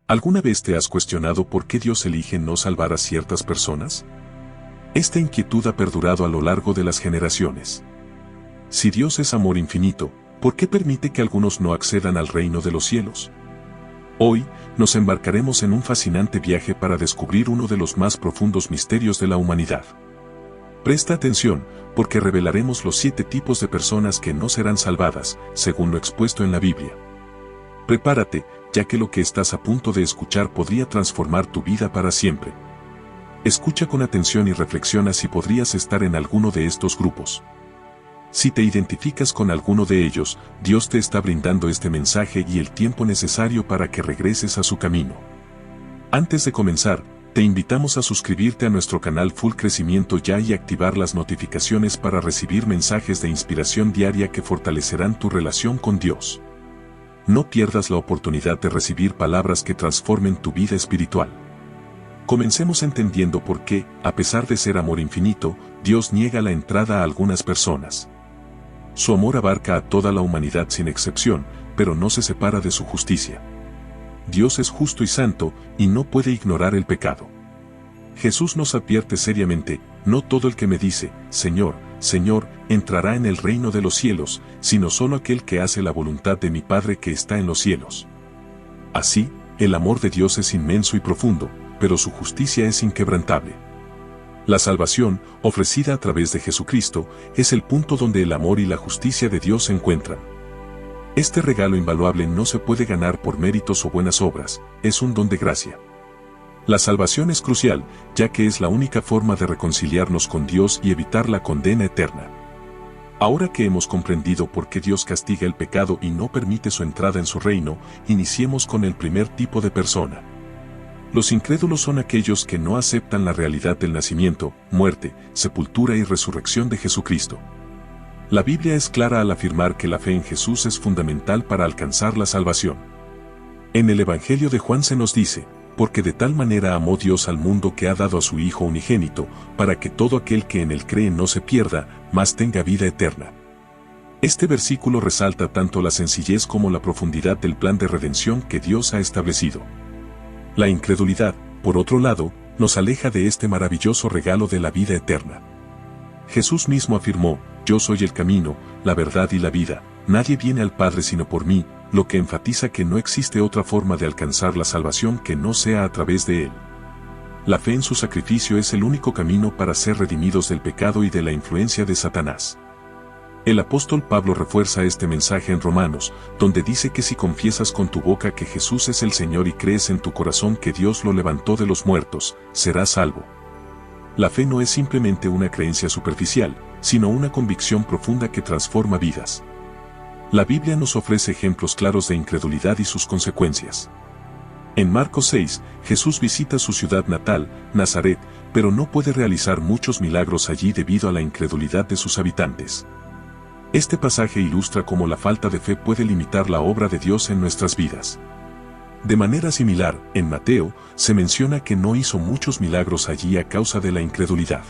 ¿Alguna vez te has cuestionado por qué Dios elige no salvar a ciertas personas? Esta inquietud ha perdurado a lo largo de las generaciones. Si Dios es amor infinito, ¿por qué permite que algunos no accedan al reino de los cielos? Hoy, nos embarcaremos en un fascinante viaje para descubrir uno de los más profundos misterios de la humanidad. Presta atención, porque revelaremos los 7 tipos de personas que no serán salvadas, según lo expuesto en la Biblia. Prepárate, ya que lo que estás a punto de escuchar podría transformar tu vida para siempre. Escucha con atención y reflexiona si podrías estar en alguno de estos grupos. Si te identificas con alguno de ellos, Dios te está brindando este mensaje y el tiempo necesario para que regreses a su camino. Antes de comenzar, te invitamos a suscribirte a nuestro canal Full Crecimiento Ya y activar las notificaciones para recibir mensajes de inspiración diaria que fortalecerán tu relación con Dios. No pierdas la oportunidad de recibir palabras que transformen tu vida espiritual. Comencemos entendiendo por qué, a pesar de ser amor infinito, Dios niega la entrada a algunas personas. Su amor abarca a toda la humanidad sin excepción, pero no se separa de su justicia. Dios es justo y santo, y no puede ignorar el pecado. Jesús nos advierte seriamente: no todo el que me dice, Señor, Señor, entrará en el reino de los cielos, sino solo aquel que hace la voluntad de mi Padre que está en los cielos. Así, el amor de Dios es inmenso y profundo, pero su justicia es inquebrantable. La salvación, ofrecida a través de Jesucristo, es el punto donde el amor y la justicia de Dios se encuentran. Este regalo invaluable no se puede ganar por méritos o buenas obras, es un don de gracia. La salvación es crucial, ya que es la única forma de reconciliarnos con Dios y evitar la condena eterna. Ahora que hemos comprendido por qué Dios castiga el pecado y no permite su entrada en su reino, iniciemos con el primer tipo de persona. Los incrédulos son aquellos que no aceptan la realidad del nacimiento, muerte, sepultura y resurrección de Jesucristo. La Biblia es clara al afirmar que la fe en Jesús es fundamental para alcanzar la salvación. En el Evangelio de Juan se nos dice: porque de tal manera amó Dios al mundo que ha dado a su Hijo unigénito, para que todo aquel que en él cree no se pierda, mas tenga vida eterna. Este versículo resalta tanto la sencillez como la profundidad del plan de redención que Dios ha establecido. La incredulidad, por otro lado, nos aleja de este maravilloso regalo de la vida eterna. Jesús mismo afirmó: yo soy el camino, la verdad y la vida, nadie viene al Padre sino por mí, lo que enfatiza que no existe otra forma de alcanzar la salvación que no sea a través de Él. La fe en su sacrificio es el único camino para ser redimidos del pecado y de la influencia de Satanás. El apóstol Pablo refuerza este mensaje en Romanos, donde dice que si confiesas con tu boca que Jesús es el Señor y crees en tu corazón que Dios lo levantó de los muertos, serás salvo. La fe no es simplemente una creencia superficial, sino una convicción profunda que transforma vidas. La Biblia nos ofrece ejemplos claros de incredulidad y sus consecuencias. En Marcos 6, Jesús visita su ciudad natal, Nazaret, pero no puede realizar muchos milagros allí debido a la incredulidad de sus habitantes. Este pasaje ilustra cómo la falta de fe puede limitar la obra de Dios en nuestras vidas. De manera similar, en Mateo, se menciona que no hizo muchos milagros allí a causa de la incredulidad.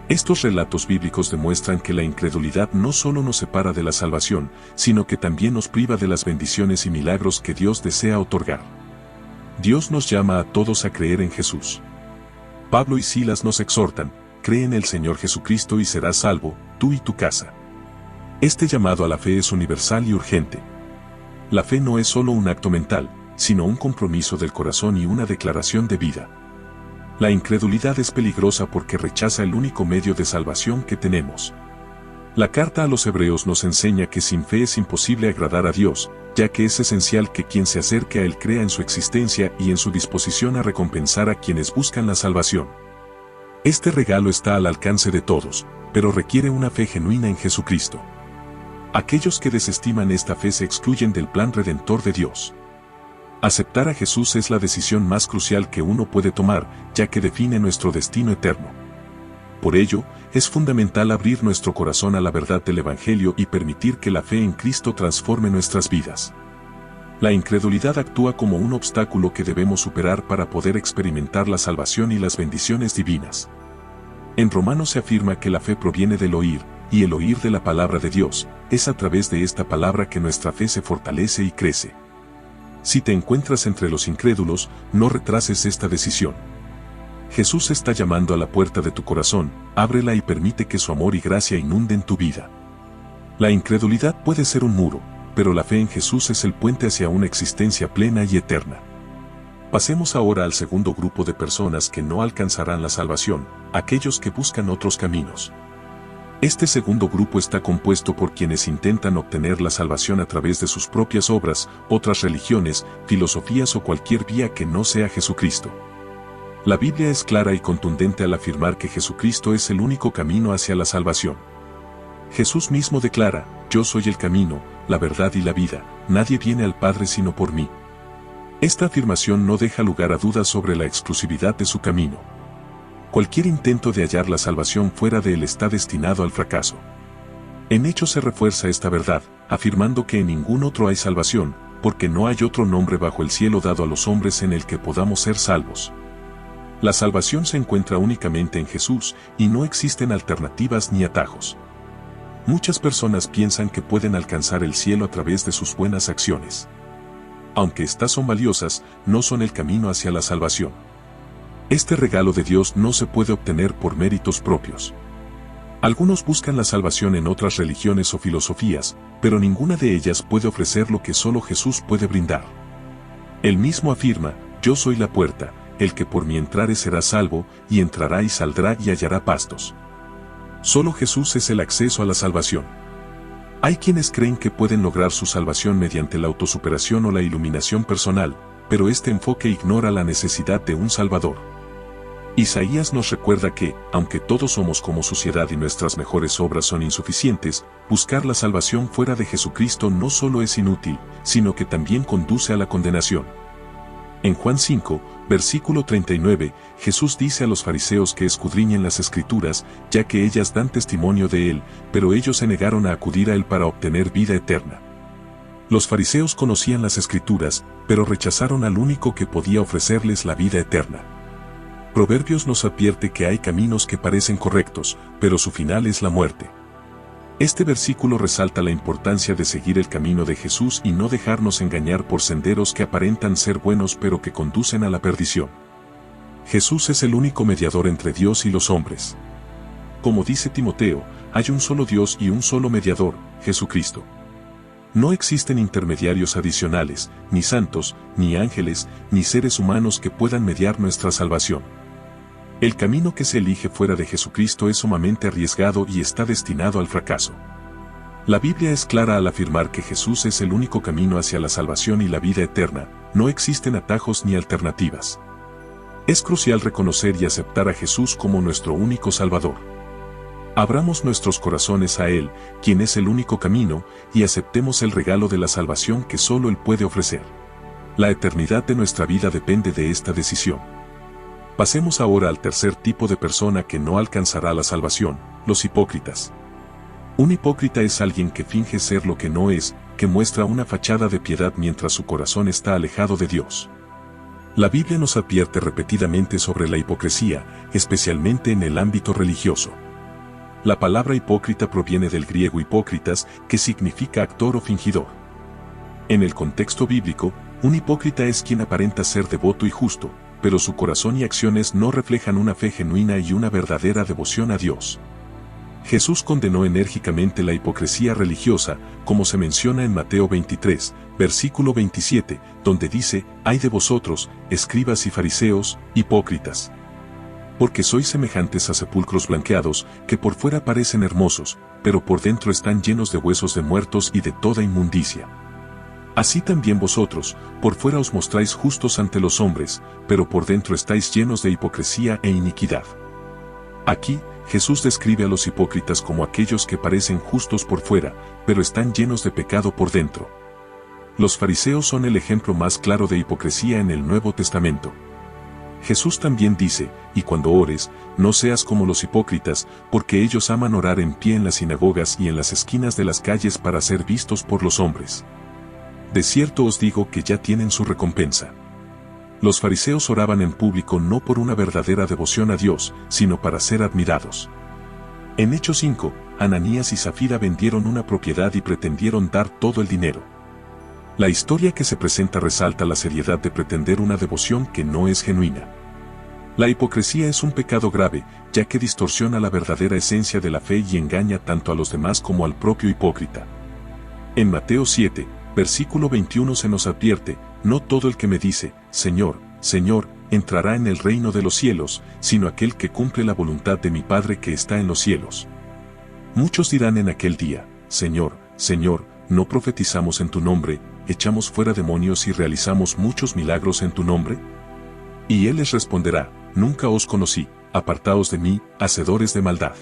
Estos relatos bíblicos demuestran que la incredulidad no solo nos separa de la salvación, sino que también nos priva de las bendiciones y milagros que Dios desea otorgar. Dios nos llama a todos a creer en Jesús. Pablo y Silas nos exhortan: cree en el Señor Jesucristo y serás salvo, tú y tu casa. Este llamado a la fe es universal y urgente. La fe no es solo un acto mental, sino un compromiso del corazón y una declaración de vida. La incredulidad es peligrosa porque rechaza el único medio de salvación que tenemos. La carta a los Hebreos nos enseña que sin fe es imposible agradar a Dios, ya que es esencial que quien se acerque a Él crea en su existencia y en su disposición a recompensar a quienes buscan la salvación. Este regalo está al alcance de todos, pero requiere una fe genuina en Jesucristo. Aquellos que desestiman esta fe se excluyen del plan redentor de Dios. Aceptar a Jesús es la decisión más crucial que uno puede tomar, ya que define nuestro destino eterno. Por ello, es fundamental abrir nuestro corazón a la verdad del Evangelio y permitir que la fe en Cristo transforme nuestras vidas. La incredulidad actúa como un obstáculo que debemos superar para poder experimentar la salvación y las bendiciones divinas. En Romanos se afirma que la fe proviene del oír, y el oír de la palabra de Dios. Es a través de esta palabra que nuestra fe se fortalece y crece. Si te encuentras entre los incrédulos, no retrases esta decisión. Jesús está llamando a la puerta de tu corazón, ábrela y permite que su amor y gracia inunden tu vida. La incredulidad puede ser un muro, pero la fe en Jesús es el puente hacia una existencia plena y eterna. Pasemos ahora al segundo grupo de personas que no alcanzarán la salvación, aquellos que buscan otros caminos. Este segundo grupo está compuesto por quienes intentan obtener la salvación a través de sus propias obras, otras religiones, filosofías o cualquier vía que no sea Jesucristo. La Biblia es clara y contundente al afirmar que Jesucristo es el único camino hacia la salvación. Jesús mismo declara, yo soy el camino, la verdad y la vida, nadie viene al Padre sino por mí. Esta afirmación no deja lugar a dudas sobre la exclusividad de su camino. Cualquier intento de hallar la salvación fuera de él está destinado al fracaso. En Hechos se refuerza esta verdad, afirmando que en ningún otro hay salvación, porque no hay otro nombre bajo el cielo dado a los hombres en el que podamos ser salvos. La salvación se encuentra únicamente en Jesús, y no existen alternativas ni atajos. Muchas personas piensan que pueden alcanzar el cielo a través de sus buenas acciones. Aunque estas son valiosas, no son el camino hacia la salvación. Este regalo de Dios no se puede obtener por méritos propios. Algunos buscan la salvación en otras religiones o filosofías, pero ninguna de ellas puede ofrecer lo que solo Jesús puede brindar. Él mismo afirma, yo soy la puerta, el que por mí entrare será salvo, y entrará y saldrá y hallará pastos. Solo Jesús es el acceso a la salvación. Hay quienes creen que pueden lograr su salvación mediante la autosuperación o la iluminación personal, pero este enfoque ignora la necesidad de un Salvador. Isaías nos recuerda que, aunque todos somos como suciedad y nuestras mejores obras son insuficientes, buscar la salvación fuera de Jesucristo no solo es inútil, sino que también conduce a la condenación. En Juan 5, versículo 39, Jesús dice a los fariseos que escudriñen las Escrituras, ya que ellas dan testimonio de Él, pero ellos se negaron a acudir a Él para obtener vida eterna. Los fariseos conocían las Escrituras, pero rechazaron al único que podía ofrecerles la vida eterna. Proverbios nos advierte que hay caminos que parecen correctos, pero su final es la muerte. Este versículo resalta la importancia de seguir el camino de Jesús y no dejarnos engañar por senderos que aparentan ser buenos pero que conducen a la perdición. Jesús es el único mediador entre Dios y los hombres. Como dice Timoteo, hay un solo Dios y un solo mediador, Jesucristo. No existen intermediarios adicionales, ni santos, ni ángeles, ni seres humanos que puedan mediar nuestra salvación. El camino que se elige fuera de Jesucristo es sumamente arriesgado y está destinado al fracaso. La Biblia es clara al afirmar que Jesús es el único camino hacia la salvación y la vida eterna, no existen atajos ni alternativas. Es crucial reconocer y aceptar a Jesús como nuestro único Salvador. Abramos nuestros corazones a Él, quien es el único camino, y aceptemos el regalo de la salvación que solo Él puede ofrecer. La eternidad de nuestra vida depende de esta decisión. Pasemos ahora al tercer tipo de persona que no alcanzará la salvación, los hipócritas. Un hipócrita es alguien que finge ser lo que no es, que muestra una fachada de piedad mientras su corazón está alejado de Dios. La Biblia nos advierte repetidamente sobre la hipocresía, especialmente en el ámbito religioso. La palabra hipócrita proviene del griego hipócritas, que significa actor o fingidor. En el contexto bíblico, un hipócrita es quien aparenta ser devoto y justo, pero su corazón y acciones no reflejan una fe genuina y una verdadera devoción a Dios. Jesús condenó enérgicamente la hipocresía religiosa, como se menciona en Mateo 23, versículo 27, donde dice, «Ay de vosotros, escribas y fariseos, hipócritas, porque sois semejantes a sepulcros blanqueados, que por fuera parecen hermosos, pero por dentro están llenos de huesos de muertos y de toda inmundicia. Así también vosotros, por fuera os mostráis justos ante los hombres, pero por dentro estáis llenos de hipocresía e iniquidad». Aquí, Jesús describe a los hipócritas como aquellos que parecen justos por fuera, pero están llenos de pecado por dentro. Los fariseos son el ejemplo más claro de hipocresía en el Nuevo Testamento. Jesús también dice, «Y cuando ores, no seas como los hipócritas, porque ellos aman orar en pie en las sinagogas y en las esquinas de las calles para ser vistos por los hombres. De cierto os digo que ya tienen su recompensa». Los fariseos oraban en público no por una verdadera devoción a Dios, sino para ser admirados. En Hechos 5, Ananías y Zafira vendieron una propiedad y pretendieron dar todo el dinero. La historia que se presenta resalta la seriedad de pretender una devoción que no es genuina. La hipocresía es un pecado grave, ya que distorsiona la verdadera esencia de la fe y engaña tanto a los demás como al propio hipócrita. En Mateo 7, versículo 21 se nos advierte, no todo el que me dice, Señor, Señor, entrará en el reino de los cielos, sino aquel que cumple la voluntad de mi Padre que está en los cielos. Muchos dirán en aquel día, Señor, Señor, ¿no profetizamos en tu nombre, echamos fuera demonios y realizamos muchos milagros en tu nombre? Y él les responderá, nunca os conocí, apartaos de mí, hacedores de maldad.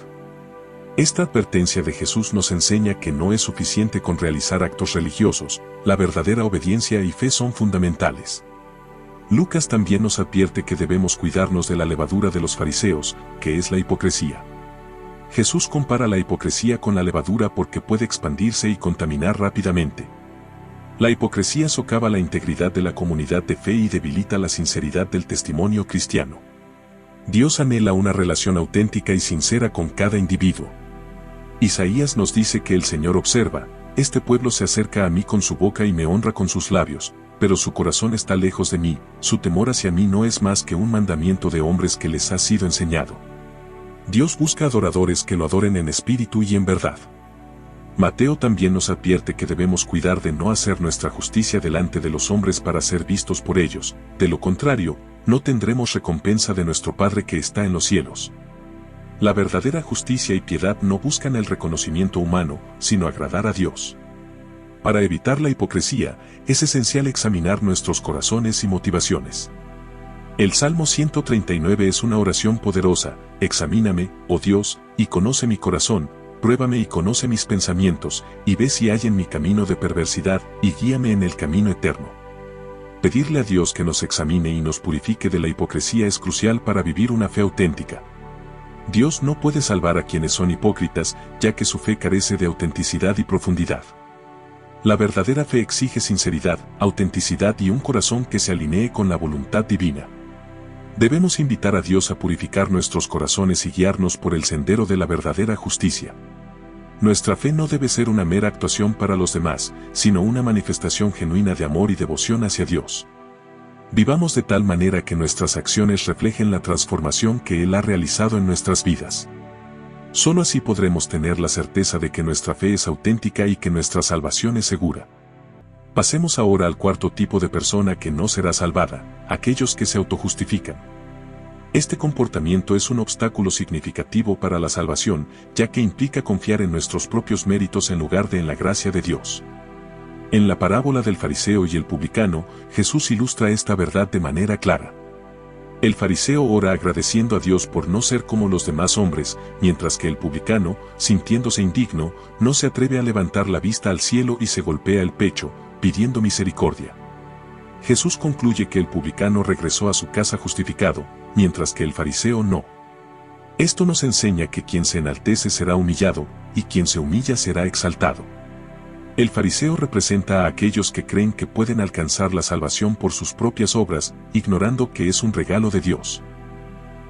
Esta advertencia de Jesús nos enseña que no es suficiente con realizar actos religiosos, la verdadera obediencia y fe son fundamentales. Lucas también nos advierte que debemos cuidarnos de la levadura de los fariseos, que es la hipocresía. Jesús compara la hipocresía con la levadura porque puede expandirse y contaminar rápidamente. La hipocresía socava la integridad de la comunidad de fe y debilita la sinceridad del testimonio cristiano. Dios anhela una relación auténtica y sincera con cada individuo. Isaías nos dice que el Señor observa, este pueblo se acerca a mí con su boca y me honra con sus labios, pero su corazón está lejos de mí, su temor hacia mí no es más que un mandamiento de hombres que les ha sido enseñado. Dios busca adoradores que lo adoren en espíritu y en verdad. Mateo también nos advierte que debemos cuidar de no hacer nuestra justicia delante de los hombres para ser vistos por ellos, de lo contrario, no tendremos recompensa de nuestro Padre que está en los cielos. La verdadera justicia y piedad no buscan el reconocimiento humano, sino agradar a Dios. Para evitar la hipocresía, es esencial examinar nuestros corazones y motivaciones. El Salmo 139 es una oración poderosa, examíname, oh Dios, y conoce mi corazón, pruébame y conoce mis pensamientos, y ve si hay en mi camino de perversidad, y guíame en el camino eterno. Pedirle a Dios que nos examine y nos purifique de la hipocresía es crucial para vivir una fe auténtica. Dios no puede salvar a quienes son hipócritas, ya que su fe carece de autenticidad y profundidad. La verdadera fe exige sinceridad, autenticidad y un corazón que se alinee con la voluntad divina. Debemos invitar a Dios a purificar nuestros corazones y guiarnos por el sendero de la verdadera justicia. Nuestra fe no debe ser una mera actuación para los demás, sino una manifestación genuina de amor y devoción hacia Dios. Vivamos de tal manera que nuestras acciones reflejen la transformación que Él ha realizado en nuestras vidas. Solo así podremos tener la certeza de que nuestra fe es auténtica y que nuestra salvación es segura. Pasemos ahora al cuarto tipo de persona que no será salvada, aquellos que se autojustifican. Este comportamiento es un obstáculo significativo para la salvación, ya que implica confiar en nuestros propios méritos en lugar de en la gracia de Dios. En la parábola del fariseo y el publicano, Jesús ilustra esta verdad de manera clara. El fariseo ora agradeciendo a Dios por no ser como los demás hombres, mientras que el publicano, sintiéndose indigno, no se atreve a levantar la vista al cielo y se golpea el pecho, pidiendo misericordia. Jesús concluye que el publicano regresó a su casa justificado, mientras que el fariseo no. Esto nos enseña que quien se enaltece será humillado, y quien se humilla será exaltado. El fariseo representa a aquellos que creen que pueden alcanzar la salvación por sus propias obras, ignorando que es un regalo de Dios.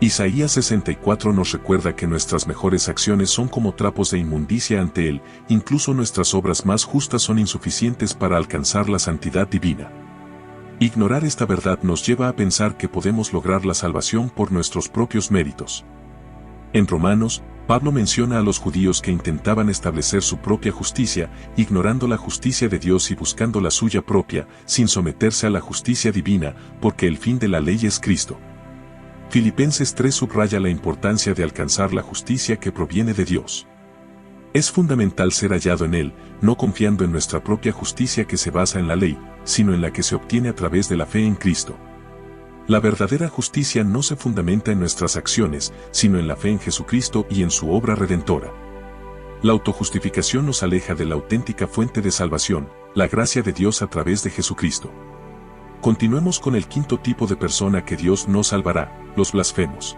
Isaías 64 nos recuerda que nuestras mejores acciones son como trapos de inmundicia ante Él, incluso nuestras obras más justas son insuficientes para alcanzar la santidad divina. Ignorar esta verdad nos lleva a pensar que podemos lograr la salvación por nuestros propios méritos. En Romanos, Pablo menciona a los judíos que intentaban establecer su propia justicia, ignorando la justicia de Dios y buscando la suya propia, sin someterse a la justicia divina, porque el fin de la ley es Cristo. Filipenses 3 subraya la importancia de alcanzar la justicia que proviene de Dios. Es fundamental ser hallado en Él, no confiando en nuestra propia justicia que se basa en la ley, sino en la que se obtiene a través de la fe en Cristo. La verdadera justicia no se fundamenta en nuestras acciones, sino en la fe en Jesucristo y en su obra redentora. La autojustificación nos aleja de la auténtica fuente de salvación, la gracia de Dios a través de Jesucristo. Continuemos con el quinto tipo de persona que Dios no salvará, los blasfemos.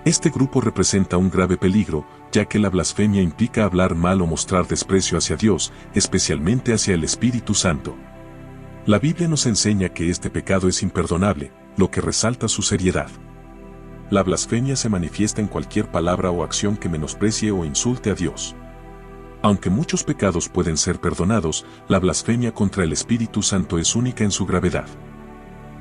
Este grupo representa un grave peligro, ya que la blasfemia implica hablar mal o mostrar desprecio hacia Dios, especialmente hacia el Espíritu Santo. La Biblia nos enseña que este pecado es imperdonable, lo que resalta su seriedad. La blasfemia se manifiesta en cualquier palabra o acción que menosprecie o insulte a Dios. Aunque muchos pecados pueden ser perdonados, la blasfemia contra el Espíritu Santo es única en su gravedad.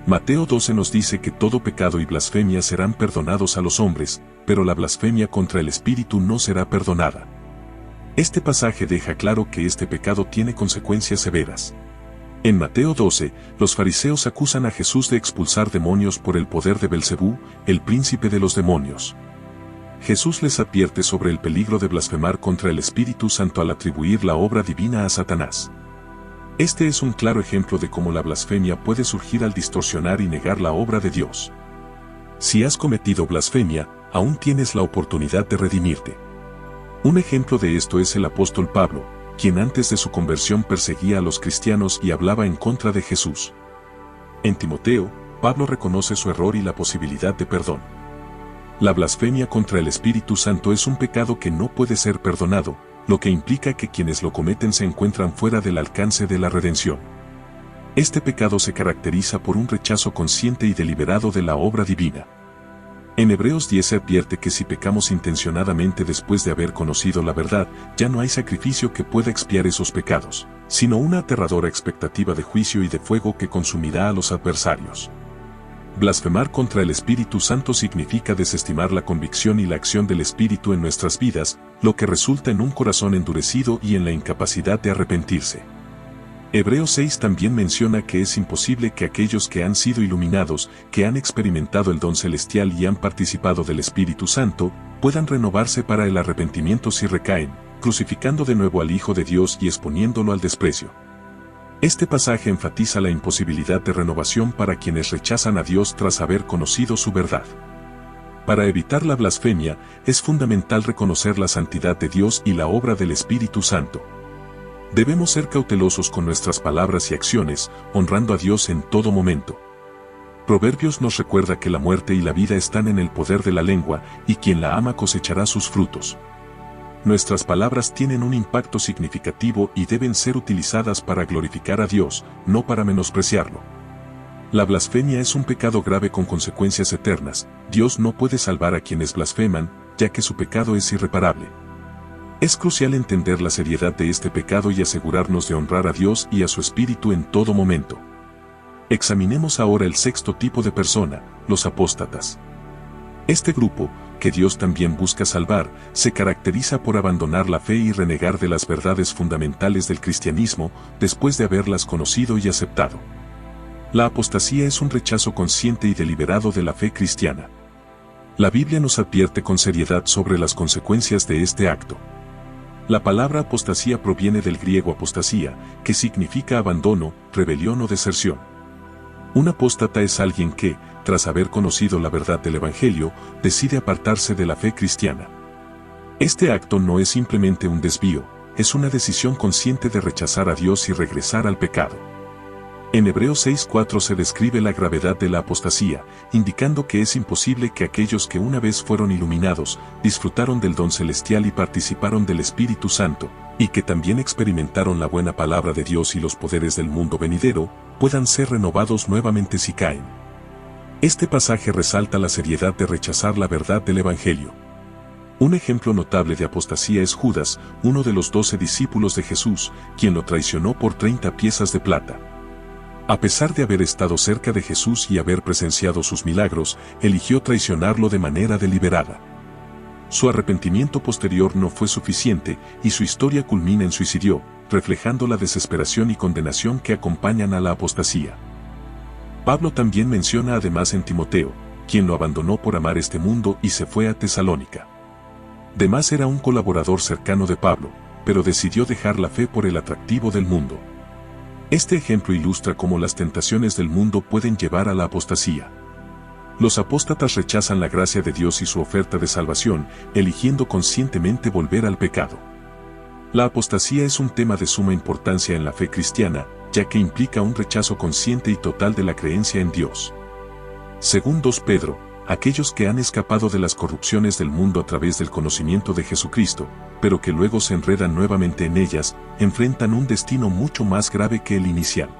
Mateo 12 nos dice que todo pecado y blasfemia serán perdonados a los hombres, pero la blasfemia contra el Espíritu no será perdonada. Este pasaje deja claro que este pecado tiene consecuencias severas. En Mateo 12, los fariseos acusan a Jesús de expulsar demonios por el poder de Belcebú, el príncipe de los demonios. Jesús les advierte sobre el peligro de blasfemar contra el Espíritu Santo al atribuir la obra divina a Satanás. Este es un claro ejemplo de cómo la blasfemia puede surgir al distorsionar y negar la obra de Dios. Si has cometido blasfemia, aún tienes la oportunidad de redimirte. Un ejemplo de esto es el apóstol Pablo, quien antes de su conversión perseguía a los cristianos y hablaba en contra de Jesús. En Timoteo, Pablo reconoce su error y la posibilidad de perdón. La blasfemia contra el Espíritu Santo es un pecado que no puede ser perdonado, lo que implica que quienes lo cometen se encuentran fuera del alcance de la redención. Este pecado se caracteriza por un rechazo consciente y deliberado de la obra divina. En Hebreos 10 se advierte que si pecamos intencionadamente después de haber conocido la verdad, ya no hay sacrificio que pueda expiar esos pecados, sino una aterradora expectativa de juicio y de fuego que consumirá a los adversarios. Blasfemar contra el Espíritu Santo significa desestimar la convicción y la acción del Espíritu en nuestras vidas, lo que resulta en un corazón endurecido y en la incapacidad de arrepentirse. Hebreos 6 también menciona que es imposible que aquellos que han sido iluminados, que han experimentado el don celestial y han participado del Espíritu Santo, puedan renovarse para el arrepentimiento si recaen, crucificando de nuevo al Hijo de Dios y exponiéndolo al desprecio. Este pasaje enfatiza la imposibilidad de renovación para quienes rechazan a Dios tras haber conocido su verdad. Para evitar la blasfemia, es fundamental reconocer la santidad de Dios y la obra del Espíritu Santo. Debemos ser cautelosos con nuestras palabras y acciones, honrando a Dios en todo momento. Proverbios nos recuerda que la muerte y la vida están en el poder de la lengua, y quien la ama cosechará sus frutos. Nuestras palabras tienen un impacto significativo y deben ser utilizadas para glorificar a Dios, no para menospreciarlo. La blasfemia es un pecado grave con consecuencias eternas. Dios no puede salvar a quienes blasfeman, ya que su pecado es irreparable. Es crucial entender la seriedad de este pecado y asegurarnos de honrar a Dios y a su Espíritu en todo momento. Examinemos ahora el sexto tipo de persona, los apóstatas. Este grupo, que Dios también busca salvar, se caracteriza por abandonar la fe y renegar de las verdades fundamentales del cristianismo después de haberlas conocido y aceptado. La apostasía es un rechazo consciente y deliberado de la fe cristiana. La Biblia nos advierte con seriedad sobre las consecuencias de este acto. La palabra apostasía proviene del griego apostasía, que significa abandono, rebelión o deserción. Un apóstata es alguien que, tras haber conocido la verdad del Evangelio, decide apartarse de la fe cristiana. Este acto no es simplemente un desvío, es una decisión consciente de rechazar a Dios y regresar al pecado. En Hebreos 6:4 se describe la gravedad de la apostasía, indicando que es imposible que aquellos que una vez fueron iluminados, disfrutaron del don celestial y participaron del Espíritu Santo, y que también experimentaron la buena palabra de Dios y los poderes del mundo venidero, puedan ser renovados nuevamente si caen. Este pasaje resalta la seriedad de rechazar la verdad del Evangelio. Un ejemplo notable de apostasía es Judas, uno de los 12 discípulos de Jesús, quien lo traicionó por 30 piezas de plata. A pesar de haber estado cerca de Jesús y haber presenciado sus milagros, eligió traicionarlo de manera deliberada. Su arrepentimiento posterior no fue suficiente, y su historia culmina en suicidio, reflejando la desesperación y condenación que acompañan a la apostasía. Pablo también menciona además en Timoteo, quien lo abandonó por amar este mundo y se fue a Tesalónica. Demas era un colaborador cercano de Pablo, pero decidió dejar la fe por el atractivo del mundo. Este ejemplo ilustra cómo las tentaciones del mundo pueden llevar a la apostasía. Los apóstatas rechazan la gracia de Dios y su oferta de salvación, eligiendo conscientemente volver al pecado. La apostasía es un tema de suma importancia en la fe cristiana, ya que implica un rechazo consciente y total de la creencia en Dios. Según 2 Pedro, aquellos que han escapado de las corrupciones del mundo a través del conocimiento de Jesucristo, pero que luego se enredan nuevamente en ellas, enfrentan un destino mucho más grave que el inicial.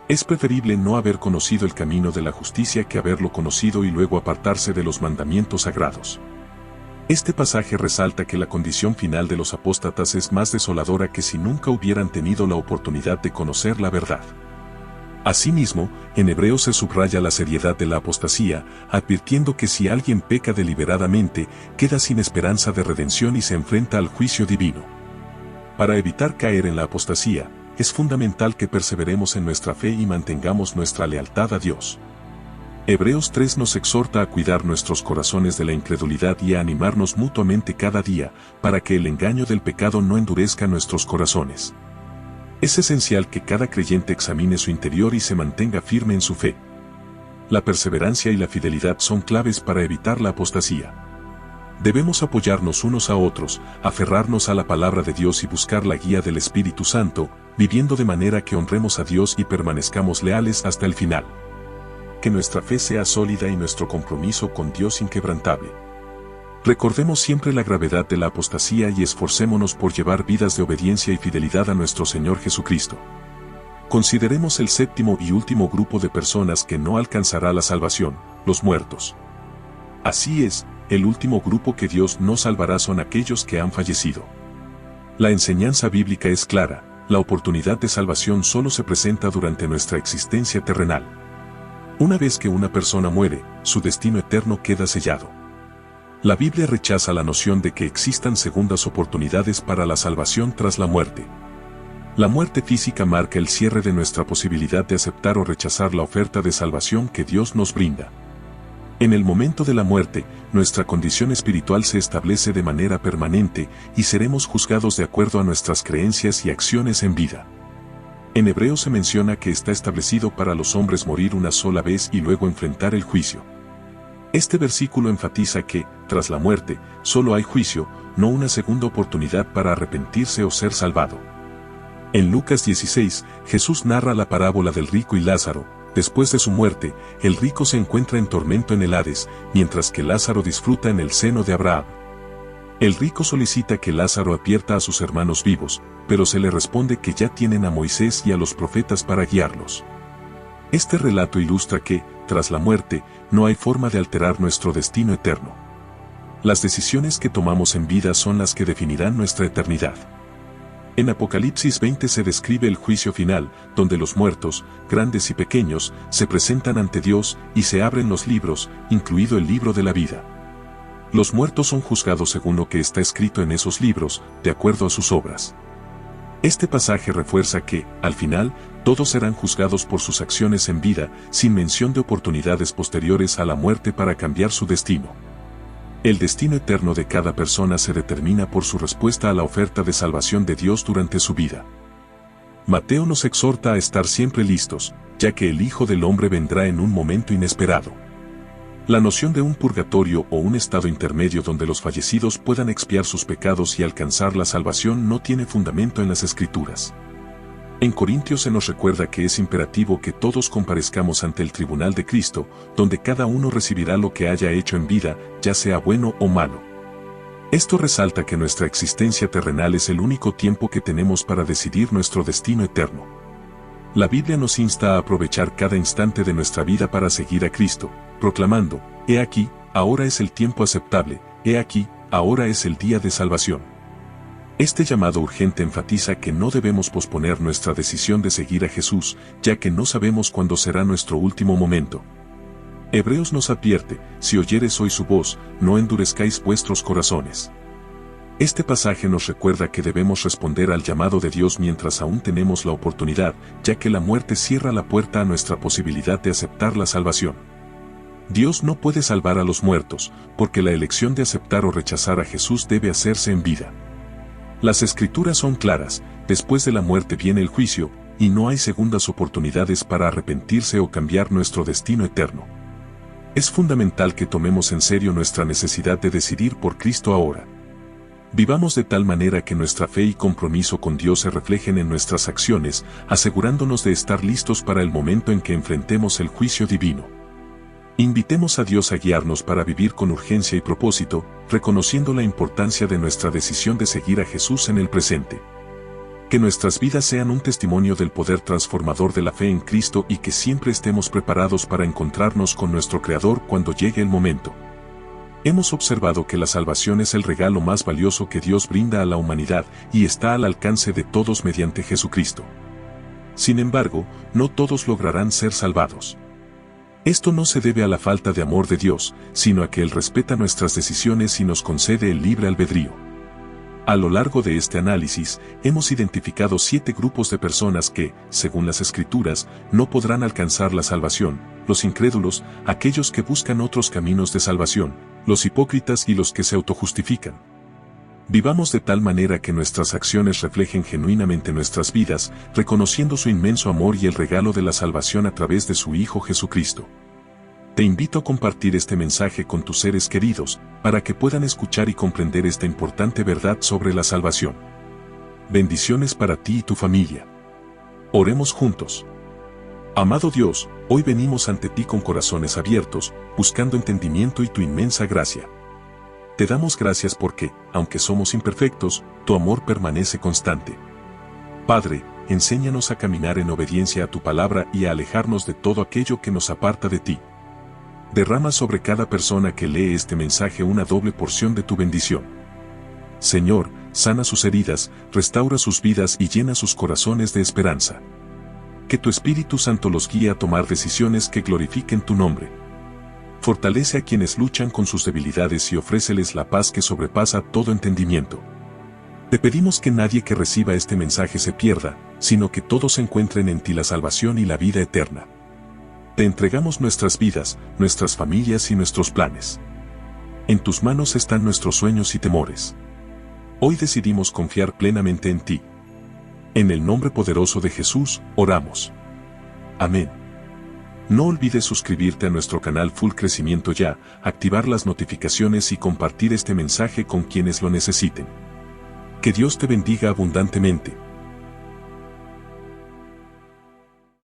Es preferible no haber conocido el camino de la justicia que haberlo conocido y luego apartarse de los mandamientos sagrados. Este pasaje resalta que la condición final de los apóstatas es más desoladora que si nunca hubieran tenido la oportunidad de conocer la verdad. Asimismo, en Hebreos se subraya la seriedad de la apostasía, advirtiendo que si alguien peca deliberadamente, queda sin esperanza de redención y se enfrenta al juicio divino. Para evitar caer en la apostasía, es fundamental que perseveremos en nuestra fe y mantengamos nuestra lealtad a Dios. Hebreos 3 nos exhorta a cuidar nuestros corazones de la incredulidad y a animarnos mutuamente cada día, para que el engaño del pecado no endurezca nuestros corazones. Es esencial que cada creyente examine su interior y se mantenga firme en su fe. La perseverancia y la fidelidad son claves para evitar la apostasía. Debemos apoyarnos unos a otros, aferrarnos a la palabra de Dios y buscar la guía del Espíritu Santo, viviendo de manera que honremos a Dios y permanezcamos leales hasta el final. Que nuestra fe sea sólida y nuestro compromiso con Dios inquebrantable. Recordemos siempre la gravedad de la apostasía y esforcémonos por llevar vidas de obediencia y fidelidad a nuestro Señor Jesucristo. Consideremos el séptimo y último grupo de personas que no alcanzará la salvación, los muertos. Así es, el último grupo que Dios no salvará son aquellos que han fallecido. La enseñanza bíblica es clara, la oportunidad de salvación solo se presenta durante nuestra existencia terrenal. Una vez que una persona muere, su destino eterno queda sellado. La Biblia rechaza la noción de que existan segundas oportunidades para la salvación tras la muerte. La muerte física marca el cierre de nuestra posibilidad de aceptar o rechazar la oferta de salvación que Dios nos brinda. En el momento de la muerte, nuestra condición espiritual se establece de manera permanente y seremos juzgados de acuerdo a nuestras creencias y acciones en vida. En Hebreos se menciona que está establecido para los hombres morir una sola vez y luego enfrentar el juicio. Este versículo enfatiza que, tras la muerte, solo hay juicio, no una segunda oportunidad para arrepentirse o ser salvado. En Lucas 16, Jesús narra la parábola del rico y Lázaro. Después de su muerte, el rico se encuentra en tormento en el Hades, mientras que Lázaro disfruta en el seno de Abraham. El rico solicita que Lázaro advierta a sus hermanos vivos, pero se le responde que ya tienen a Moisés y a los profetas para guiarlos. Este relato ilustra que, tras la muerte, no hay forma de alterar nuestro destino eterno. Las decisiones que tomamos en vida son las que definirán nuestra eternidad. En Apocalipsis 20 se describe el juicio final, donde los muertos, grandes y pequeños, se presentan ante Dios y se abren los libros, incluido el libro de la vida. Los muertos son juzgados según lo que está escrito en esos libros, de acuerdo a sus obras. Este pasaje refuerza que, al final, todos serán juzgados por sus acciones en vida, sin mención de oportunidades posteriores a la muerte para cambiar su destino. El destino eterno de cada persona se determina por su respuesta a la oferta de salvación de Dios durante su vida. Mateo nos exhorta a estar siempre listos, ya que el Hijo del Hombre vendrá en un momento inesperado. La noción de un purgatorio o un estado intermedio donde los fallecidos puedan expiar sus pecados y alcanzar la salvación no tiene fundamento en las Escrituras. En Corintios se nos recuerda que es imperativo que todos comparezcamos ante el tribunal de Cristo, donde cada uno recibirá lo que haya hecho en vida, ya sea bueno o malo. Esto resalta que nuestra existencia terrenal es el único tiempo que tenemos para decidir nuestro destino eterno. La Biblia nos insta a aprovechar cada instante de nuestra vida para seguir a Cristo, proclamando, «He aquí, ahora es el tiempo aceptable, he aquí, ahora es el día de salvación». Este llamado urgente enfatiza que no debemos posponer nuestra decisión de seguir a Jesús, ya que no sabemos cuándo será nuestro último momento. Hebreos nos advierte, «Si oyereis hoy su voz, no endurezcáis vuestros corazones». Este pasaje nos recuerda que debemos responder al llamado de Dios mientras aún tenemos la oportunidad, ya que la muerte cierra la puerta a nuestra posibilidad de aceptar la salvación. Dios no puede salvar a los muertos, porque la elección de aceptar o rechazar a Jesús debe hacerse en vida. Las Escrituras son claras, después de la muerte viene el juicio, y no hay segundas oportunidades para arrepentirse o cambiar nuestro destino eterno. Es fundamental que tomemos en serio nuestra necesidad de decidir por Cristo ahora. Vivamos de tal manera que nuestra fe y compromiso con Dios se reflejen en nuestras acciones, asegurándonos de estar listos para el momento en que enfrentemos el juicio divino. Invitemos a Dios a guiarnos para vivir con urgencia y propósito, reconociendo la importancia de nuestra decisión de seguir a Jesús en el presente. Que nuestras vidas sean un testimonio del poder transformador de la fe en Cristo y que siempre estemos preparados para encontrarnos con nuestro Creador cuando llegue el momento. Hemos observado que la salvación es el regalo más valioso que Dios brinda a la humanidad y está al alcance de todos mediante Jesucristo. Sin embargo, no todos lograrán ser salvados. Esto no se debe a la falta de amor de Dios, sino a que Él respeta nuestras decisiones y nos concede el libre albedrío. A lo largo de este análisis, hemos identificado 7 grupos de personas que, según las Escrituras, no podrán alcanzar la salvación: los incrédulos, aquellos que buscan otros caminos de salvación, los hipócritas y los que se autojustifican. Vivamos de tal manera que nuestras acciones reflejen genuinamente nuestras vidas, reconociendo su inmenso amor y el regalo de la salvación a través de su Hijo Jesucristo. Te invito a compartir este mensaje con tus seres queridos, para que puedan escuchar y comprender esta importante verdad sobre la salvación. Bendiciones para ti y tu familia. Oremos juntos. Amado Dios, hoy venimos ante ti con corazones abiertos, buscando entendimiento y tu inmensa gracia. Te damos gracias porque, aunque somos imperfectos, tu amor permanece constante. Padre, enséñanos a caminar en obediencia a tu palabra y a alejarnos de todo aquello que nos aparta de ti. Derrama sobre cada persona que lee este mensaje una doble porción de tu bendición. Señor, sana sus heridas, restaura sus vidas y llena sus corazones de esperanza. Que tu Espíritu Santo los guíe a tomar decisiones que glorifiquen tu nombre. Fortalece a quienes luchan con sus debilidades y ofréceles la paz que sobrepasa todo entendimiento. Te pedimos que nadie que reciba este mensaje se pierda, sino que todos encuentren en ti la salvación y la vida eterna. Te entregamos nuestras vidas, nuestras familias y nuestros planes. En tus manos están nuestros sueños y temores. Hoy decidimos confiar plenamente en ti. En el nombre poderoso de Jesús, oramos. Amén. No olvides suscribirte a nuestro canal Full Crecimiento Ya, activar las notificaciones y compartir este mensaje con quienes lo necesiten. Que Dios te bendiga abundantemente.